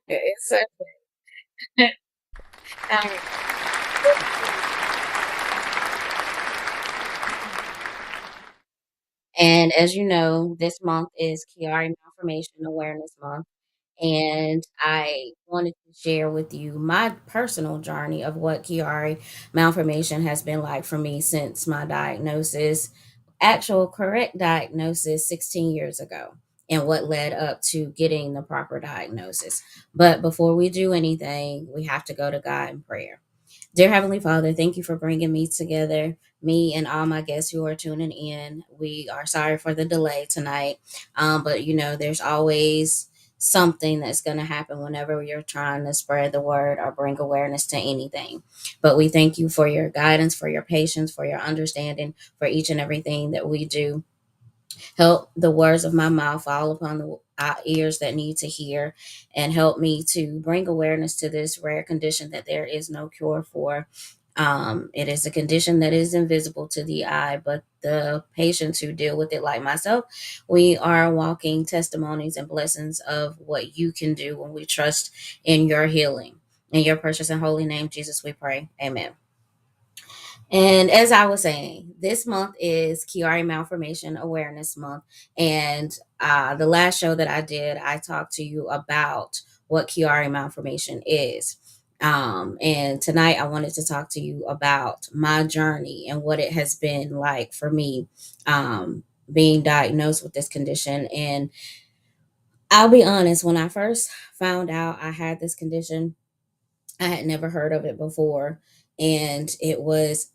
It's so um, and as you know, this month is Kiari Malformation Awareness Month. And I wanted to share with you my personal journey of what Chiari malformation has been like for me since my diagnosis, actual correct diagnosis 16 years ago, and what led up to getting the proper diagnosis. But before we do anything, we have to go to God in prayer. Dear Heavenly Father, thank you for bringing me together, me and all my guests who are tuning in. We are sorry for the delay tonight, but there's always something that's going to happen whenever you're trying to spread the word or bring awareness to anything. But we thank you for your guidance, for your patience, for your understanding, for each and everything that we do. Help the words of my mouth fall upon the ears that need to hear, and help me to bring awareness to this rare condition that there is no cure for. It is a condition that is invisible to the eye, but the patients who deal with it, like myself, we are walking testimonies and blessings of what you can do when we trust in your healing. In your precious and holy name, Jesus, we pray. Amen. And as I was saying, this month is Kiari Malformation Awareness Month. And the last show that I did, I talked to you about what Kiari Malformation is. And tonight I wanted to talk to you about my journey and what it has been like for me being diagnosed with this condition. And I'll be honest, when I first found out I had this condition, I had never heard of it before. And it was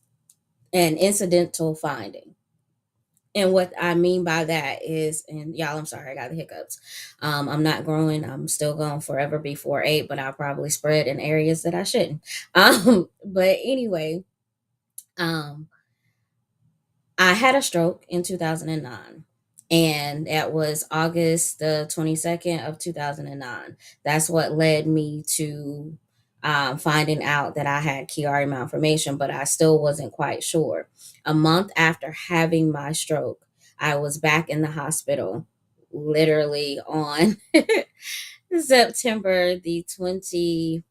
an incidental finding. And what I mean by that is, and y'all, I'm sorry, I got the hiccups. I'm not growing. I'm still going to forever be 4'8", but I'll probably spread in areas that I shouldn't. But anyway, um, I had a stroke in 2009, and that was August the 22nd of 2009. That's what led me to finding out that I had Chiari malformation, but I still wasn't quite sure. A month after having my stroke, I was back in the hospital, literally on September the 20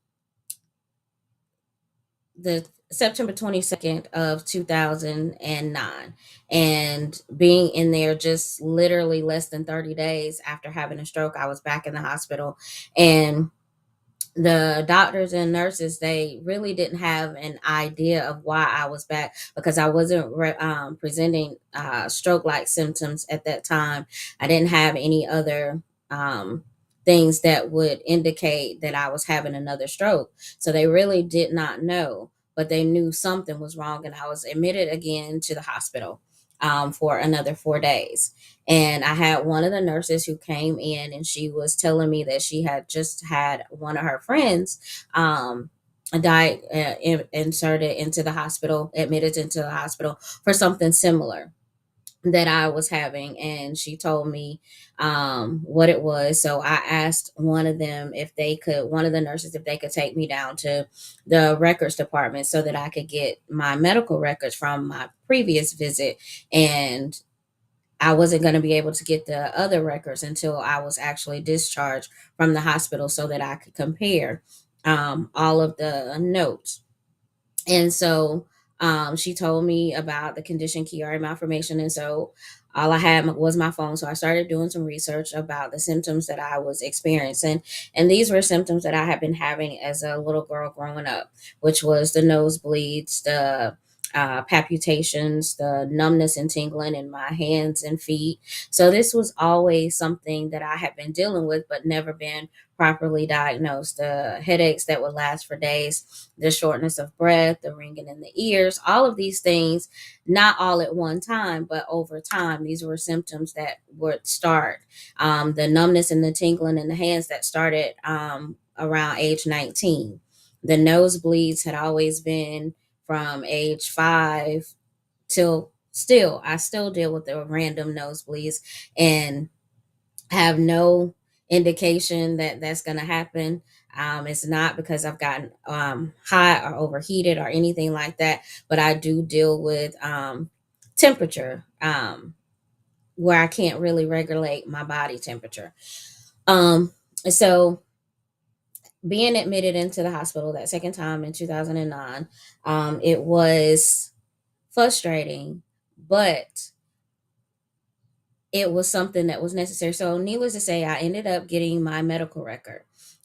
the September 22nd of 2009, and being in there just literally less than 30 days after having a stroke, I was back in the hospital. And the doctors and nurses, they really didn't have an idea of why I was back, because I wasn't presenting stroke like symptoms at that time. I didn't have any other things that would indicate that I was having another stroke, so they really did not know, but they knew something was wrong, and I was admitted again to the hospital for another 4 days. And I had one of the nurses who came in, and she was telling me that she had just had one of her friends died, inserted into the hospital, admitted into the hospital for something similar that I was having. And she told me what it was. So I asked one of them if they could, one of the nurses, if they could take me down to the records department so that I could get my medical records from my previous visit. And I wasn't going to be able to get the other records until I was actually discharged from the hospital so that I could compare all of the notes. And so she told me about the condition Chiari malformation. And so all I had was my phone. So I started doing some research about the symptoms that I was experiencing. And these were symptoms that I had been having as a little girl growing up, which was the nosebleeds, the palpitations, the numbness and tingling in my hands and feet. So this was always something that I had been dealing with, but never been properly diagnosed. The headaches that would last for days, the shortness of breath, the ringing in the ears, all of these things, not all at one time, but over time, these were symptoms that would start. The numbness and the tingling in the hands that started around age 19. The nosebleeds had always been from age 5 till still. I still deal with the random nosebleeds and have no indication that that's going to happen. It's not because I've gotten hot or overheated or anything like that, but I do deal with temperature, where I can't really regulate my body temperature. Um, so being admitted into the hospital that second time in 2009, it was frustrating, but it was something that was necessary. So, needless to say, I ended up getting my medical record.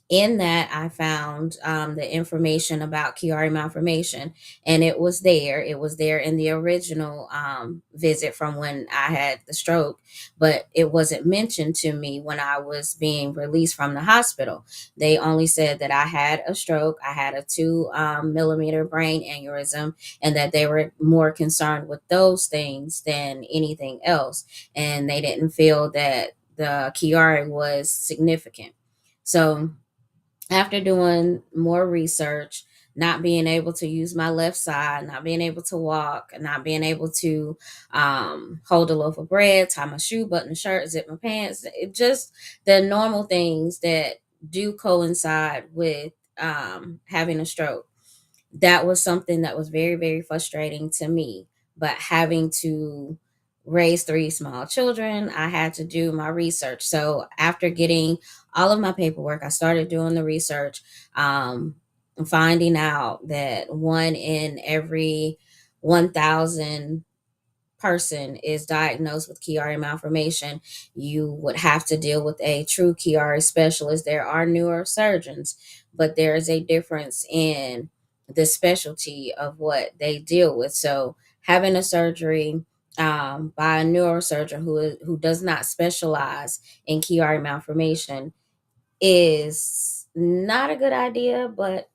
In that, I found the information about Chiari malformation, and it was there. It was there in the original visit from when I had the stroke, but it wasn't mentioned to me when I was being released from the hospital. They only said that I had a stroke, I had a 2 millimeter brain aneurysm, and that they were more concerned with those things than anything else, and they didn't feel that the Chiari was significant. So after doing more research, not being able to use my left side, not being able to walk, not being able to hold a loaf of bread, tie my shoe, button a shirt, zip my pants, it just the normal things that do coincide with having a stroke. That was something that was very, very frustrating to me. But having to raise 3 small children, I had to do my research. So after getting all of my paperwork, I started doing the research, um, finding out that 1 in every 1,000 person is diagnosed with Chiari malformation, you would have to deal with a true Chiari specialist. There are neurosurgeons, but there is a difference in the specialty of what they deal with. So having a surgery by a neurosurgeon who does not specialize in Chiari malformation is not a good idea, but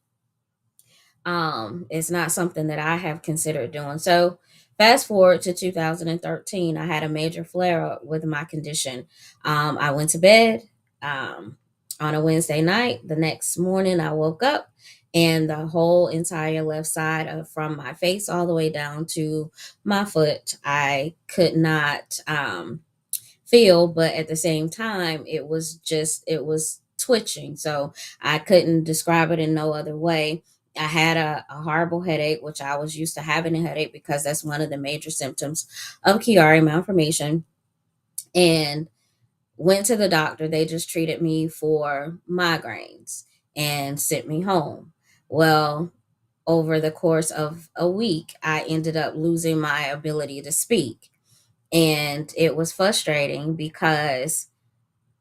it's not something that I have considered doing. So, fast forward to 2013, I had a major flare up with my condition. I went to bed on a Wednesday night. The next morning, I woke up and the whole entire left side of from my face all the way down to my foot, I could not feel, but at the same time, it was twitching. So I couldn't describe it in no other way. I had a horrible headache, which I was used to having a headache because that's one of the major symptoms of Chiari malformation. And went to the doctor. They just treated me for migraines and sent me home. Well, over the course of a week, I ended up losing my ability to speak. And it was frustrating because,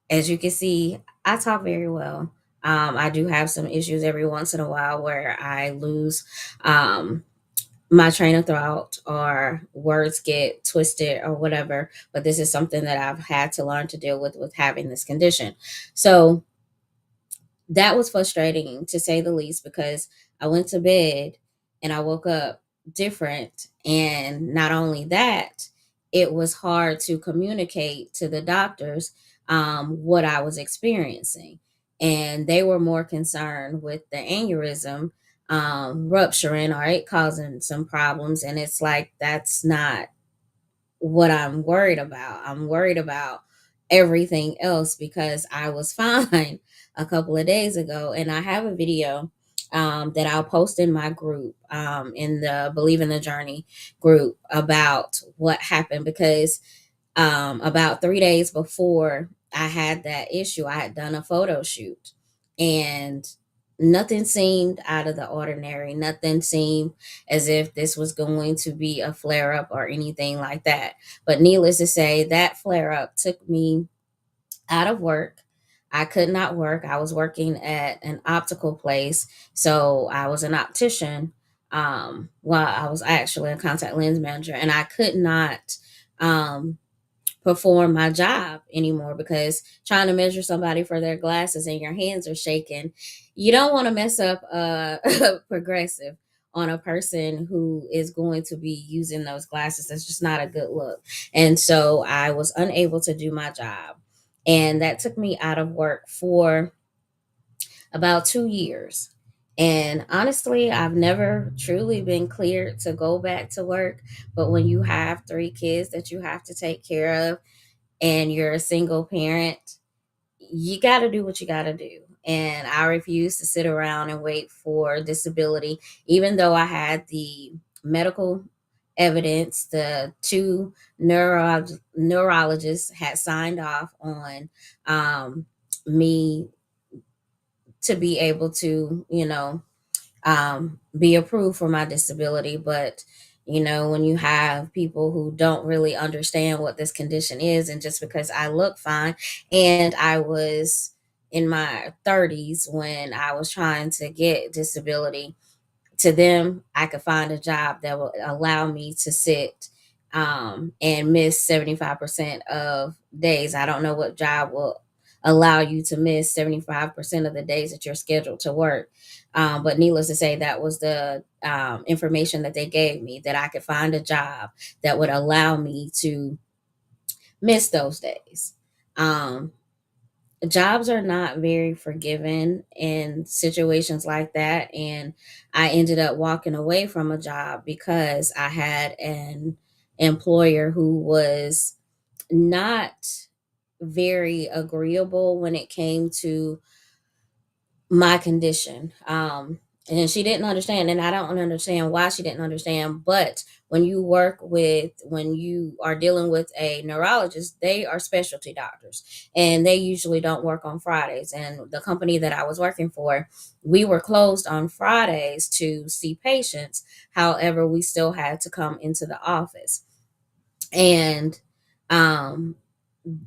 as you can see, I talk very well. I do have some issues every once in a while where I lose um, my train of thought or words get twisted or whatever. But this is something that I've had to learn to deal with having this condition. So that was frustrating to say the least because I went to bed and I woke up different. And not only that, it was hard to communicate to the doctors what I was experiencing. And they were more concerned with the aneurysm rupturing or it causing some problems. And it's like, that's not what I'm worried about. I'm worried about everything else because I was fine a couple of days ago. And I have a video that I'll post in my group, in the Believe in the Journey group, about what happened because about 3 days before I had that issue, I had done a photo shoot and nothing seemed out of the ordinary. Nothing seemed as if this was going to be a flare up or anything like that. But needless to say, that flare up took me out of work. I could not work. I was working at an optical place. So I was an optician. Well, I was actually a contact lens manager, and I could not um, perform my job anymore because trying to measure somebody for their glasses and your hands are shaking, you don't want to mess up a progressive on a person who is going to be using those glasses. That's just not a good look. And so I was unable to do my job. And that took me out of work for about 2 years. And honestly, I've never truly been cleared to go back to work. But when you have 3 kids that you have to take care of, and you're a single parent, you got to do what you got to do. And I refuse to sit around and wait for disability, even though I had the medical evidence. The two neurologists had signed off on me to be able to, be approved for my disability. But, when you have people who don't really understand what this condition is, and just because I look fine, and I was in my 30s when I was trying to get disability, to them, I could find a job that will allow me to sit and miss 75% of days. I don't know what job will allow you to miss 75% of the days that you're scheduled to work. But needless to say, that was the information that they gave me, that I could find a job that would allow me to miss those days. Um, Jobs are not very forgiving in situations like that, and I ended up walking away from a job because I had an employer who was not very agreeable when it came to my condition. And she didn't understand, and I don't understand why she didn't understand. But when you are dealing with a neurologist, they are specialty doctors, and they usually don't work on Fridays. And the company that I was working for, we were closed on Fridays to see patients. However, we still had to come into the office. And um,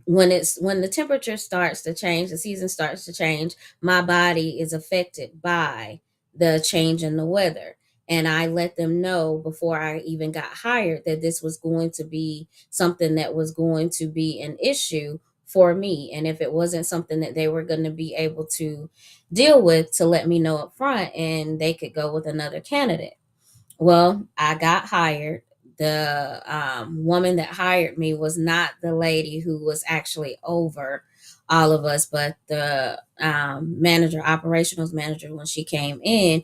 when the temperature starts to change, the season starts to change, my body is affected by the change in the weather. And I let them know before I even got hired that this was going to be something that was going to be an issue for me. And if it wasn't something that they were going to be able to deal with, to let me know up front, and they could go with another candidate. Well, I got hired. The woman that hired me was not the lady who was actually over all of us, but the manager, operations manager, when she came in,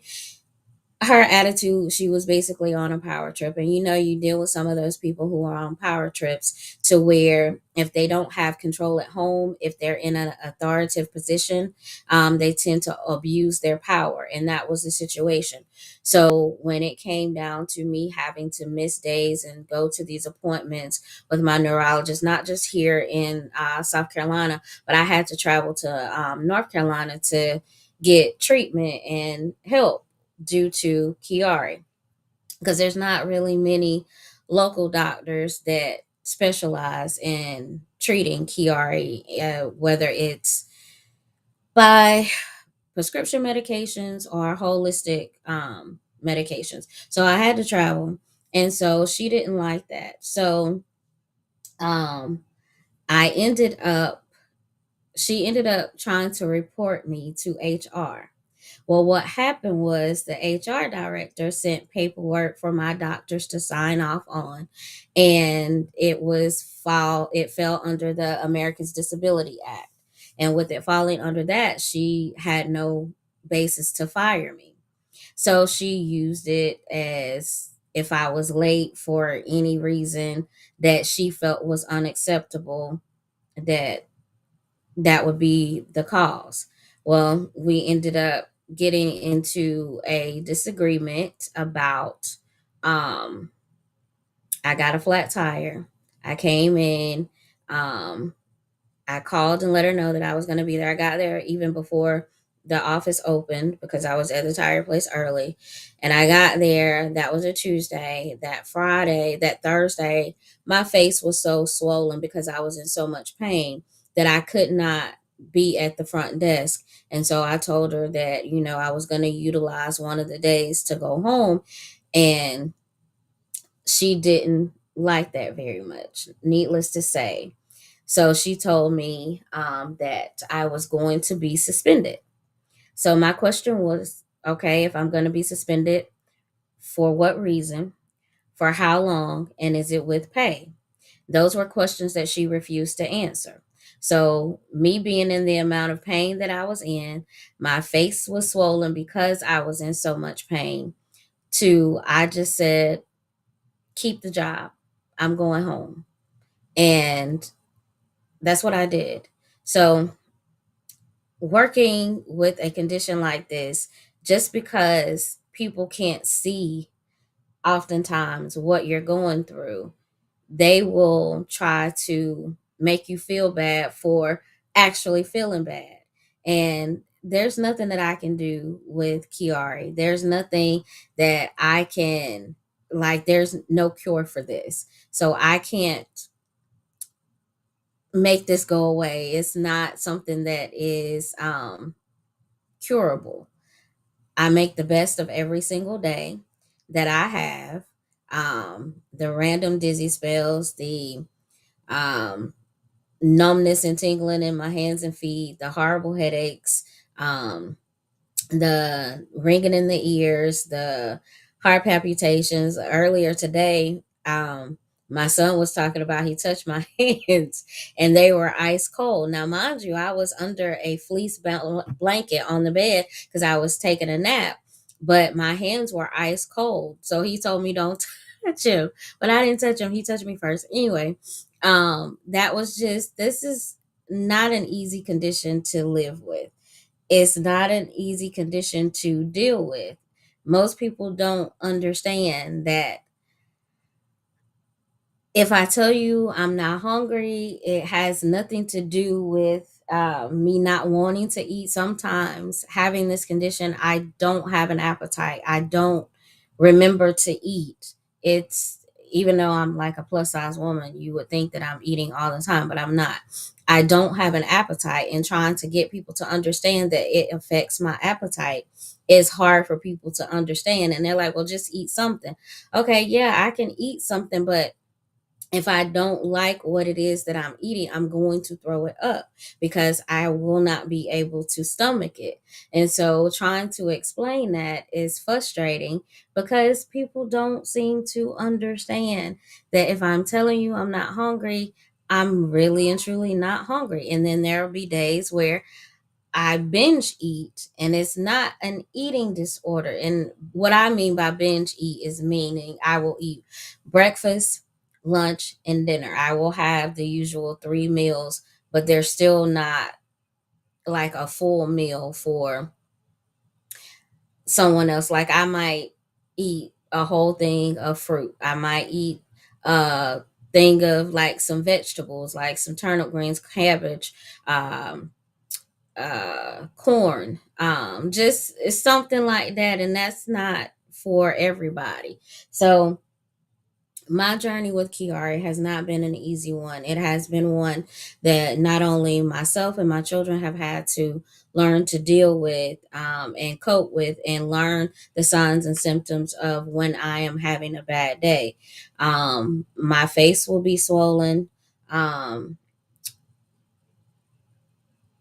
her attitude, she was basically on a power trip. And you deal with some of those people who are on power trips, to where if they don't have control at home, if they're in an authoritative position, they tend to abuse their power. And that was the situation. So when it came down to me having to miss days and go to these appointments with my neurologist, not just here in South Carolina, but I had to travel to North Carolina to get treatment and help due to Chiari, because there's not really many local doctors that specialize in treating Chiari, whether it's by prescription medications or holistic medications. So I had to travel, and so she didn't like that. So um, I ended up, she ended up trying to report me to HR. Well, what happened was the HR director sent paperwork for my doctors to sign off on, and it fell under the Americans Disability Act. And with it falling under that, she had no basis to fire me. So she used it as, if I was late for any reason that she felt was unacceptable, that that would be the cause. Well, we ended up getting into a disagreement about, um I got a flat tire. I came in, um I called and let her know that I was going to be there. I got there even before the office opened because I was at the tire place early. And I got there, that was a Tuesday. That Friday, that Thursday, my face was so swollen because I was in so much pain that I could not be at the front desk. And so I told her that, I was going to utilize one of the days to go home. And she didn't like that very much, needless to say. So she told me that I was going to be suspended. So my question was, okay, if I'm going to be suspended, for what reason, for how long, and is it with pay? Those were questions that she refused to answer. So, me being in the amount of pain that I was in, my face was swollen because I was in so much pain. I just said, keep the job. I'm going home. And that's what I did. So, working with a condition like this, just because people can't see oftentimes what you're going through, they will try to make you feel bad for actually feeling bad. And there's nothing that I can do with Kiari. There's nothing that I can, like, there's no cure for this. So I can't make this go away. It's not something that is curable. I make the best of every single day that I have. The random dizzy spells, the um, numbness and tingling in my hands and feet, the horrible headaches, um, the ringing in the ears, the heart palpitations. Earlier today, my son was talking about he touched my hands and they were ice cold. Now, mind you, I was under a fleece blanket on the bed because I was taking a nap, but my hands were ice cold. So he told me don't touch him, but I didn't touch him. He touched me first. Anyway, that was just, this is not an easy condition to live with. It's not an easy condition to deal with. Most people don't understand that if I tell you I'm not hungry, it has nothing to do with me not wanting to eat. Sometimes having this condition, I don't have an appetite. I don't remember to eat. It's, even though I'm like a plus size woman, you would think that I'm eating all the time, but I'm not. I don't have an appetite, and trying to get people to understand that it affects my appetite is hard for people to understand. And they're like, well, just eat something. Okay, yeah, I can eat something, but if I don't like what it is that I'm eating, I'm going to throw it up because I will not be able to stomach it. And so trying to explain that is frustrating because people don't seem to understand that if I'm telling you I'm not hungry, I'm really and truly not hungry. And then there will be days where I binge eat, and it's not an eating disorder. And what I mean by binge eat is meaning I will eat breakfast, lunch, and dinner. I will have the usual three meals, but they're still not like a full meal for someone else. Like I might eat a whole thing of fruit. I might eat a thing of like some vegetables, like some turnip greens, cabbage, corn, just it's something like that, and that's not for everybody. So my journey with Kiari has not been an easy one. It has been one that not only myself and my children have had to learn to deal with, and cope with, and learn the signs and symptoms of when I am having a bad day. My face will be swollen. Um,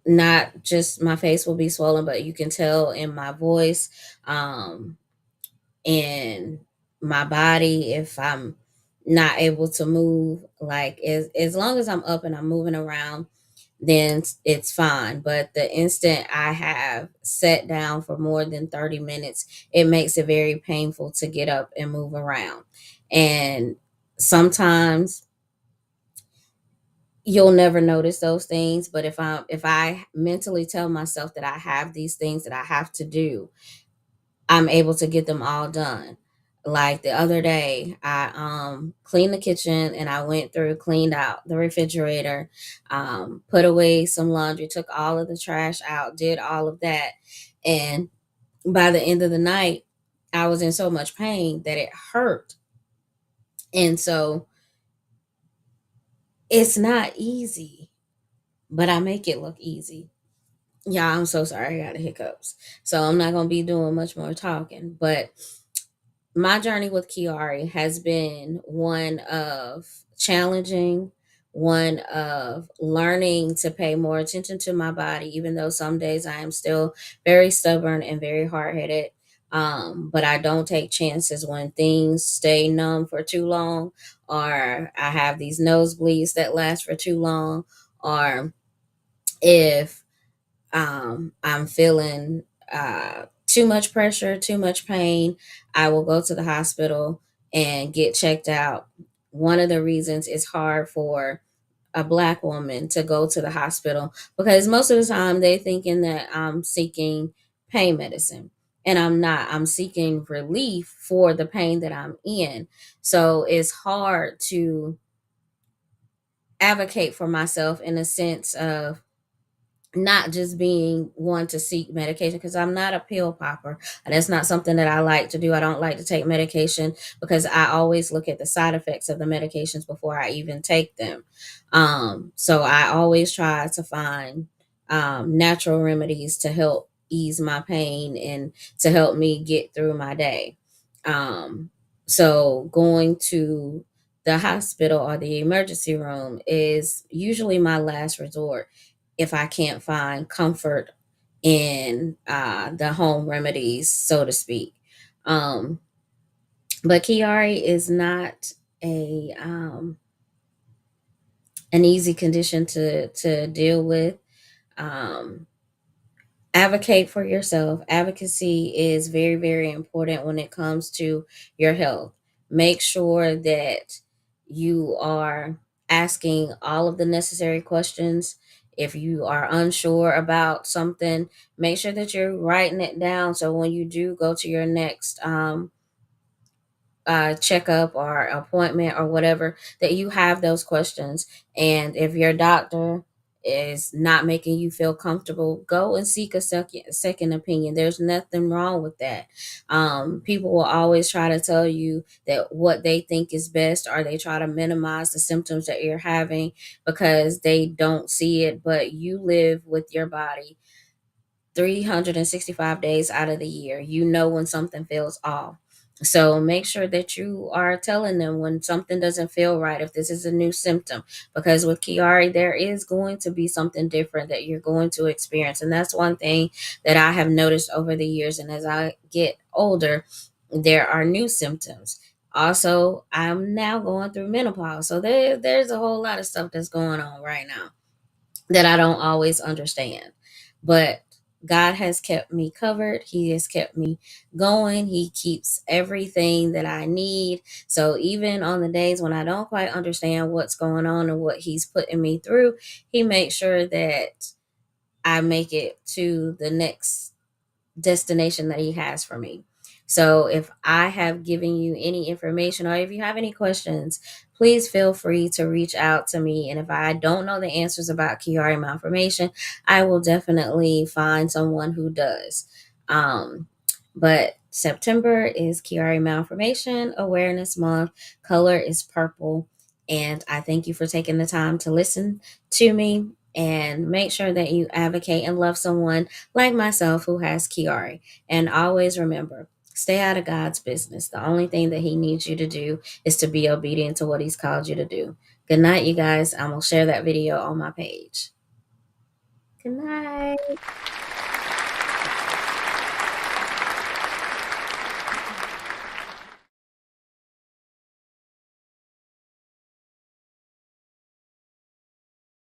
Not just my face will be swollen, but you can tell in my voice, in my body, if I'm not able to move. Like as long as I'm up and I'm moving around, then it's fine. But the instant I have sat down for more than 30 minutes, it makes it very painful to get up and move around. And sometimes you'll never notice those things, but if I mentally tell myself that I have these things that I have to do, I'm able to get them all done. Like the other day, I cleaned the kitchen and I went through, cleaned out the refrigerator, put away some laundry, took all of the trash out, did all of that. And by the end of the night, I was in so much pain that it hurt. And so it's not easy, but I make it look easy. Yeah, I'm so sorry. I got the hiccups. So I'm not going to be doing much more talking. But my journey with Kiari has been one of challenging, one of learning to pay more attention to my body, even though some days I am still very stubborn and very hard headed. But I don't take chances when things stay numb for too long, or I have these nosebleeds that last for too long, or if I'm feeling too much pressure, too much pain, I will go to the hospital and get checked out. One of the reasons it's hard for a black woman to go to the hospital because most of the time they thinking that I'm seeking pain medicine. And I'm not. I'm seeking relief for the pain that I'm in. So it's hard to advocate for myself in a sense of not just being one to seek medication, because I'm not a pill popper. That's not something that I like to do. I don't like to take medication because I always look at the side effects of the medications before I even take them. So I always try to find natural remedies to help ease my pain and to help me get through my day. Um, so going to the hospital or the emergency room is usually my last resort if I can't find comfort in the home remedies, so to speak. Um, but Kiari is not a an easy condition to deal with. Um, Advocate for yourself. Advocacy is very, very important when it comes to your health. Make sure that you are asking all of the necessary questions. If you are unsure about something, make sure that you're writing it down so when you do go to your next checkup or appointment or whatever, that you have those questions. And if your doctor is not making you feel comfortable, go and seek a second opinion. There's nothing wrong with that. People will always try to tell you that what they think is best, or they try to minimize the symptoms that you're having because they don't see it, but you live with your body 365 days out of the year. You know when something feels off. So make sure that you are telling them when something doesn't feel right, if this is a new symptom, because with Kiari, there is going to be something different that you're going to experience. And that's one thing that I have noticed over the years. And as I get older, there are new symptoms. Also, I'm now going through menopause. So there's a whole lot of stuff that's going on right now that I don't always understand. But God has kept me covered. He has kept me going. He keeps everything that I need. So even on the days when I don't quite understand what's going on and what He's putting me through, He makes sure that I make it to the next destination that He has for me. So if I have given you any information, or if you have any questions, please feel free to reach out to me. And if I don't know the answers about Kiari malformation, I will definitely find someone who does. But September is Kiari Malformation Awareness Month. Color is purple. And I thank you for taking the time to listen to me, and make sure that you advocate and love someone like myself who has Kiari. And always remember, stay out of God's business. The only thing that He needs you to do is to be obedient to what He's called you to do. Good night, you guys. I'm going to share that video on my page. Good night.